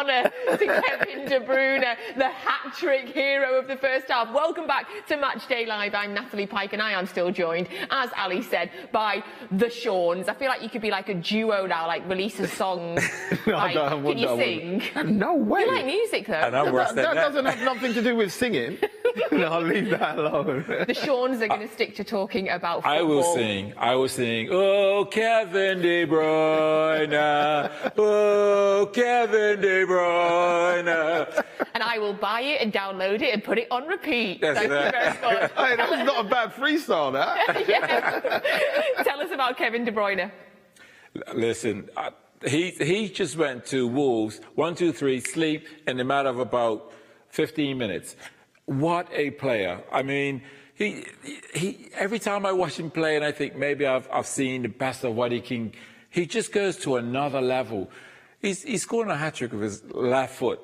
honour to Kevin De Bruyne, the hat-trick hero of the first half. Welcome back to Matchday Live. I'm Natalie Pike, and I am still joined, as Ali said, by the Shauns. I feel like you could be like a duo now, like release a song. Can you sing? No way. You like music, though. That doesn't have nothing to do with singing. No, I'll leave that alone. The Shauns are going to stick to talking about football. I will sing. Oh, Kevin De Bruyne. Oh, Kevin De Bruyne. And I will buy it and download it and put it on repeat. Yes, Thank you very much. Hey, that was not a bad freestyle, that. Yeah. Tell us about Kevin De Bruyne. Listen, he just went to Wolves, 1, 2, 3, sleep in a matter of about 15 minutes. What a player. I mean, he every time I watch him play and I think maybe I've seen the best of what he can, he just goes to another level. He's scoring a hat-trick with his left foot,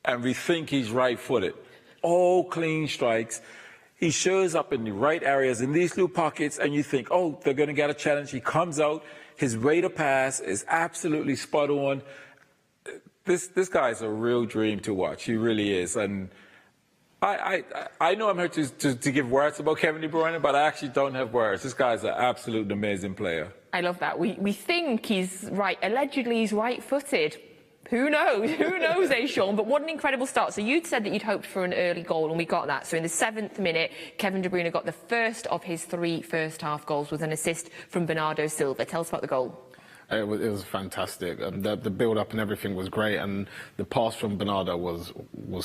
and we think he's right-footed. All clean strikes. He shows up in the right areas, in these little pockets, and you think, oh, they're going to get a challenge. He comes out. His rate of pass is absolutely spot on. This guy's a real dream to watch. He really is. And I know I'm here to give words about Kevin De Bruyne, but I actually don't have words. This guy's an absolute amazing player. I love that. We think he's right. Allegedly, he's right-footed. Who knows? Who knows, Shaun? But what an incredible start. So you'd said that you'd hoped for an early goal, and we got that. So in the 7th minute, Kevin De Bruyne got the first of his 3 first-half goals with an assist from Bernardo Silva. Tell us about the goal. It was fantastic. The build-up and everything was great, and the pass from Bernardo was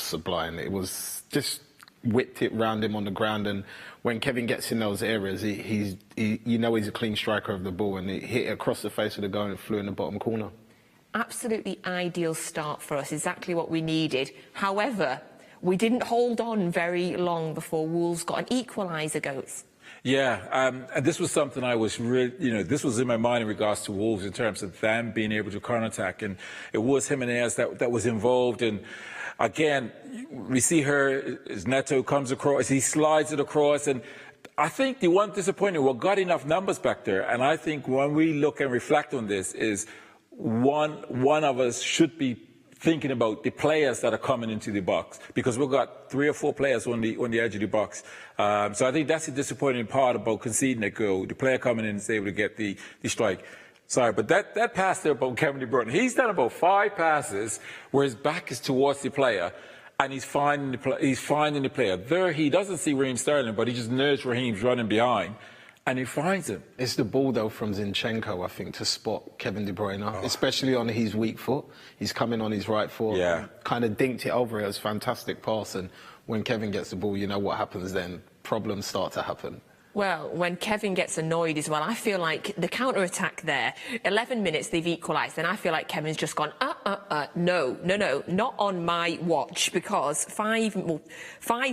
sublime. It was just whipped it round him on the ground, and when Kevin gets in those areas, you know he's a clean striker of the ball, and he hit it across the face of the goal and flew in the bottom corner. Absolutely ideal start for us, exactly what we needed. However, we didn't hold on very long before Wolves got an equaliser, Goats. Yeah, and this was something I was really, this was in my mind in regards to Wolves in terms of them being able to counter-attack, and it was Jimenez that was involved. And again, we see her as Neto comes across, he slides it across, and I think the one disappointing, we got enough numbers back there, and I think when we look and reflect on this is one of us should be thinking about the players that are coming into the box, because we've got 3 or 4 players on the edge of the box. So I think that's the disappointing part about conceding that goal. The player coming in is able to get the strike. Sorry, but that pass there about Kevin De Bruyne, he's done about 5 passes where his back is towards the player, and he's finding the player. There, he doesn't see Raheem Sterling, but he just knows Raheem's running behind, and he finds him. It's the ball, though, from Zinchenko, I think, to spot Kevin De Bruyne, especially on his weak foot. He's coming on his right foot, kind of dinked it over. It was a fantastic pass, and when Kevin gets the ball, you know what happens then. Problems start to happen. Well, when Kevin gets annoyed as well, I feel like the counter-attack there, 11 minutes they've equalised, and I feel like Kevin's just gone, no, not on my watch, because 5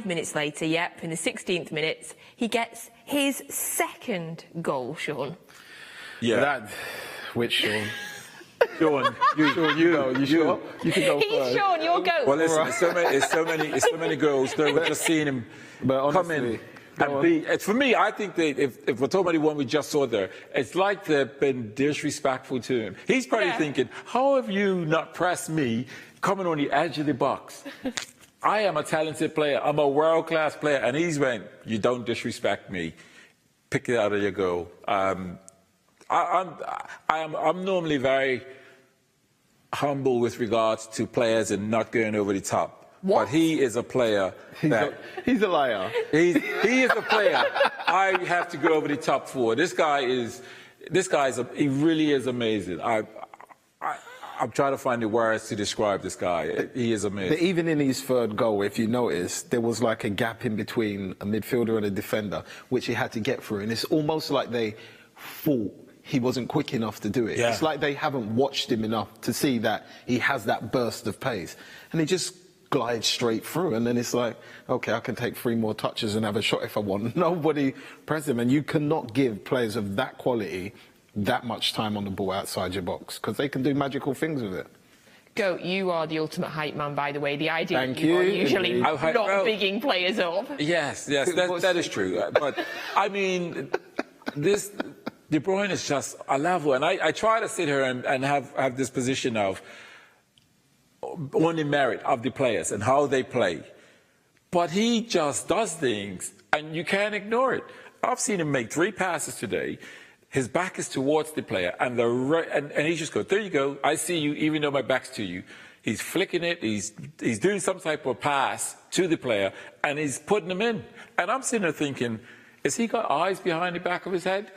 minutes later, in the 16th minute, he gets his 2nd goal, Shaun. Yeah. Which Shaun? Shaun, you go. You sure? You can go first. Shaun, your goal. Well, listen, it's so many goals. We're just seeing him come in. For me, I think that if we're talking about the one we just saw there, it's like they've been disrespectful to him. He's probably thinking, how have you not pressed me coming on the edge of the box? I am a talented player. I'm a world-class player. And he's went, you don't disrespect me. Pick it out of your goal. I'm normally very humble with regards to players and not going over the top. What? But he is a player he's a liar. He is a player I have to go over the top for. He really is amazing. I'm trying to find the words to describe this guy. He is amazing. But even in his 3rd goal, if you notice, there was like a gap in between a midfielder and a defender, which he had to get through. And it's almost like they thought he wasn't quick enough to do it. Yeah. It's like they haven't watched him enough to see that he has that burst of pace. And he just glides straight through, and then it's like, okay, I can take 3 more touches and have a shot if I want. Nobody press him, and you cannot give players of that quality that much time on the ball outside your box, because they can do magical things with it. Goat, you are the ultimate hype man, by the way. The idea that you are usually not bigging players up. Yes, that is true. But, I mean, this De Bruyne is just a level, and I try to sit here and have this position of, on the merit of the players and how they play. But he just does things, and you can't ignore it. I've seen him make 3 passes today. His back is towards the player, and he just goes, there you go, I see you, even though my back's to you. He's flicking it, he's doing some type of pass to the player, and he's putting them in. And I'm sitting there thinking, has he got eyes behind the back of his head?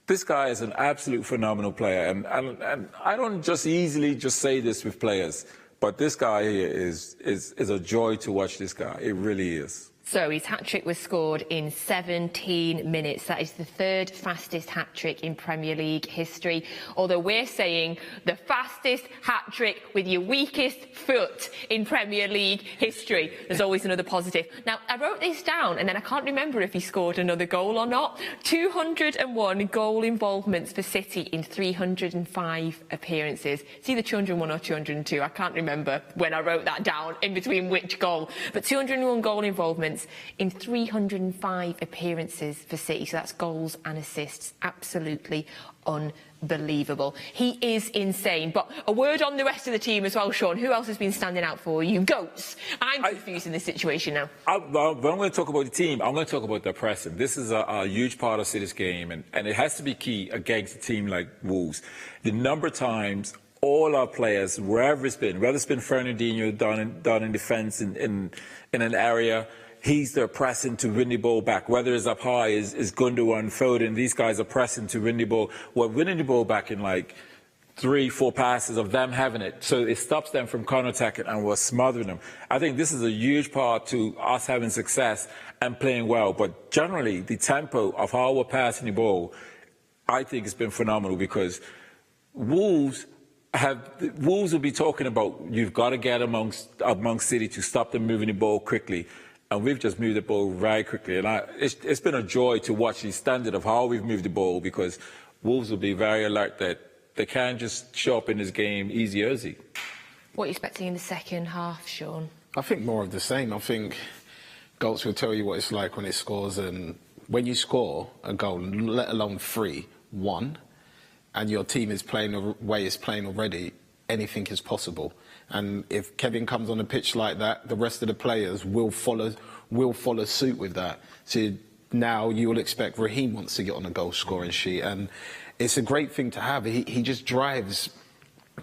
This guy is an absolute phenomenal player, and I don't just easily just say this with players, but this guy here is a joy to watch this guy. It really is. So his hat-trick was scored in 17 minutes. That is the 3rd fastest hat-trick in Premier League history. Although we're saying the fastest hat-trick with your weakest foot in Premier League history. There's always another positive. Now, I wrote this down and then I can't remember if he scored another goal or not. 201 goal involvements for City in 305 appearances. It's either 201 or 202. I can't remember when I wrote that down in between which goal. But 201 goal involvements in 305 appearances for City. So that's goals and assists. Absolutely unbelievable. He is insane. But a word on the rest of the team as well, Shaun. Who else has been standing out for you? Goats. I'm confused in this situation now. But I'm going to talk about the team. I'm going to talk about the pressing. This is a huge part of City's game, and it has to be key against a team like Wolves. The number of times all our players, wherever it's been, whether it's been Fernandinho down in defence in an area, he's there pressing to win the ball back. Whether it's up high, is Gundogan, Foden, these guys are pressing to win the ball. We're winning the ball back in like 3-4 passes of them having it. So it stops them from counter-attacking, and we're smothering them. I think this is a huge part to us having success and playing well. But generally, the tempo of how we're passing the ball, I think has been phenomenal, because Wolves will be talking about, you've got to get amongst City to stop them moving the ball quickly. And we've just moved the ball very quickly. And it's been a joy to watch the standard of how we've moved the ball, because Wolves will be very alert that they can't just show up in this game easy. What are you expecting in the second half, Shaun? I think more of the same. I think Goats will tell you what it's like when it scores. And when you score a goal, let alone 3-1, and your team is playing the way it's playing already, anything is possible. And if Kevin comes on a pitch like that, the rest of the players will follow suit with that. So now you'll expect Raheem wants to get on a goal scoring sheet, and it's a great thing to have. He just drives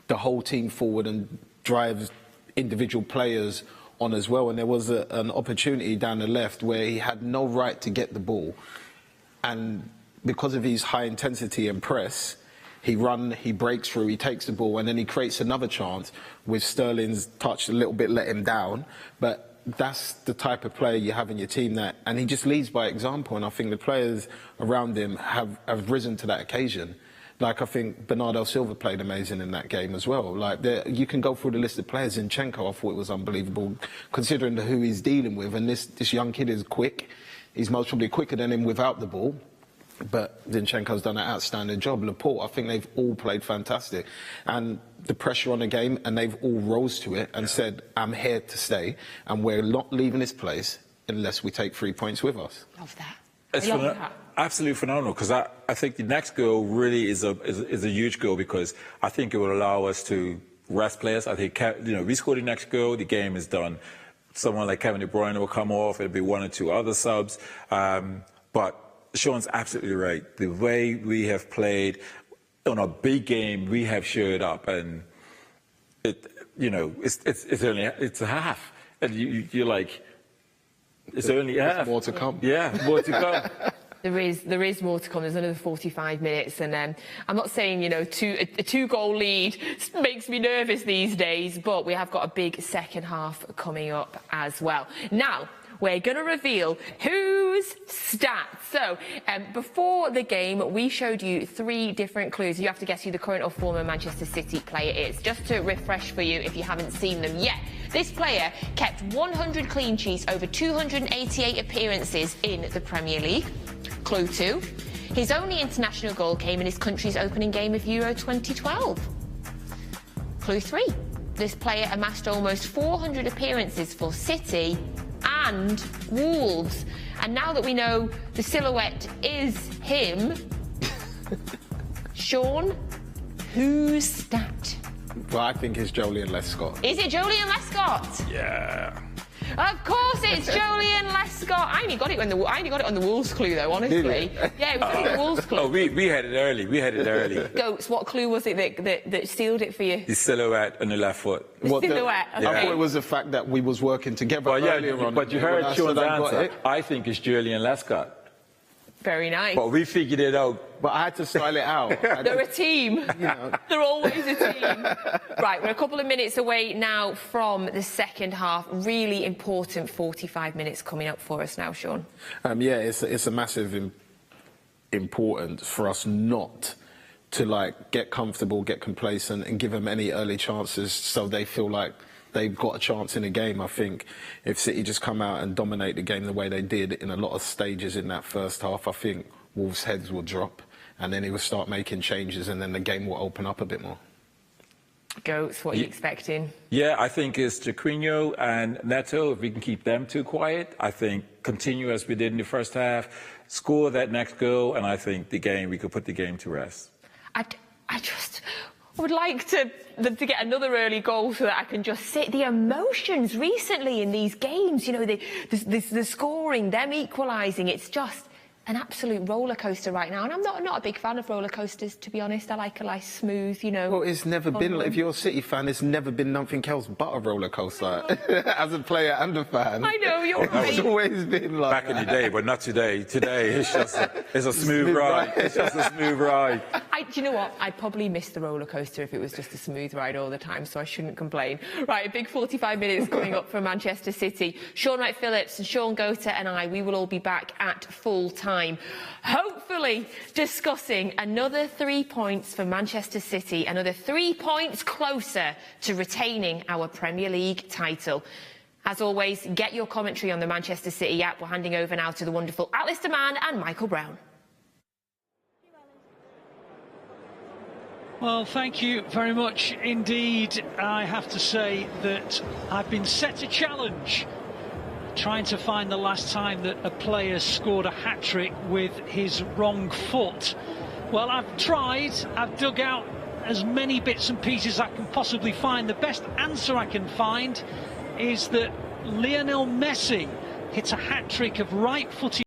the whole team forward and drives individual players on as well. And there was an opportunity down the left where he had no right to get the ball, and because of his high intensity and press, he breaks through, he takes the ball, and then he creates another chance with Sterling's touch a little bit let him down. But that's the type of player you have in your team, and he just leads by example. And I think the players around him have risen to that occasion. Like, I think Bernardo Silva played amazing in that game as well. Like, you can go through the list of players. Zinchenko, I thought it was unbelievable, considering who he's dealing with. And this young kid is quick. He's most probably quicker than him without the ball. But Zinchenko's done an outstanding job. Laporte, I think they've all played fantastic. And the pressure on the game, and they've all rose to it and said, I'm here to stay, and we're not leaving this place unless we take 3 points with us. Love that. It's absolutely phenomenal, because I think the next goal really is a huge goal, because I think it will allow us to rest players. I think, we score the next goal, the game is done. Someone like Kevin De Bruyne will come off, it'll be 1 or 2 other subs. But Shaun's absolutely right. The way we have played on a big game, we have showed up, and it's a half, and you're like, it's only half. There's more to come. Yeah, more to come. There is more to come. There's another 45 minutes, and I'm not saying, a 2-goal lead makes me nervous these days, but we have got a big second half coming up as well. Now, we're going to reveal whose stats. So, before the game, we showed you 3 different clues. You have to guess who the current or former Manchester City player is. Just to refresh for you, if you haven't seen them yet. This player kept 100 clean sheets over 288 appearances in the Premier League. Clue 2. His only international goal came in his country's opening game of Euro 2012. Clue 3. This player amassed almost 400 appearances for City and Wolves. And now that we know the silhouette is him, Shaun, whose stat Well, I think it's Joleon Lescott. Is it Joleon Lescott? Yeah. Of course it's Joleon Lescott. I only got it on the Wolves clue, though, honestly. Yeah, it was on the Wolves clue. Oh, we had it early. Goats, what clue was it that sealed it for you? The silhouette on the left foot. Silhouette. Okay. I thought it was the fact that we was working together earlier on. But you heard Shaun's answer. I think it's Joleon Lescott. Very nice. But we figured it out. But I had to style it out. They're a team. You know. They're always a team. Right, we're a couple of minutes away now from the second half. Really important 45 minutes coming up for us now, Shaun. Yeah, it's a massive importance for us not to get comfortable, get complacent, and give them any early chances so they feel like they've got a chance in a game. I think if City just come out and dominate the game the way they did in a lot of stages in that first half, I think Wolves' heads will drop and then he will start making changes and then the game will open up a bit more. Goats, what are you expecting? Yeah, I think it's Jaquinho and Neto. If we can keep them too quiet, I think continue as we did in the first half, score that next goal, and I think we could put the game to rest. I would like to get another early goal so that I can just sit. The emotions recently in these games, you know, the scoring, them equalising, it's just an absolute roller coaster right now. And I'm not a big fan of roller coasters, to be honest. I like a nice smooth, you know. Well, it's never been, if you're a City fan, it's never been nothing else but a roller coaster. As a player and a fan. I know, you're right. It's always been like back in the day, but not today. Today, it's a smooth ride. It's just a smooth ride. Do you know what? I'd probably miss the roller coaster if it was just a smooth ride all the time, so I shouldn't complain. Right, a big 45 minutes coming up for Manchester City. Shaun Wright-Philips and Shaun and we will all be back at full time. Hopefully discussing another 3 points for Manchester City, another 3 points closer to retaining our Premier League title. As always, get your commentary on the Manchester City app. We're handing over now to the wonderful Alistair Mann and Michael Brown. Well, thank you very much indeed. I have to say that I've been set a challenge trying to find the last time that a player scored a hat-trick with his wrong foot. Well, I've tried. I've dug out as many bits and pieces I can possibly find. The best answer I can find is that Lionel Messi hit a hat-trick of right-footed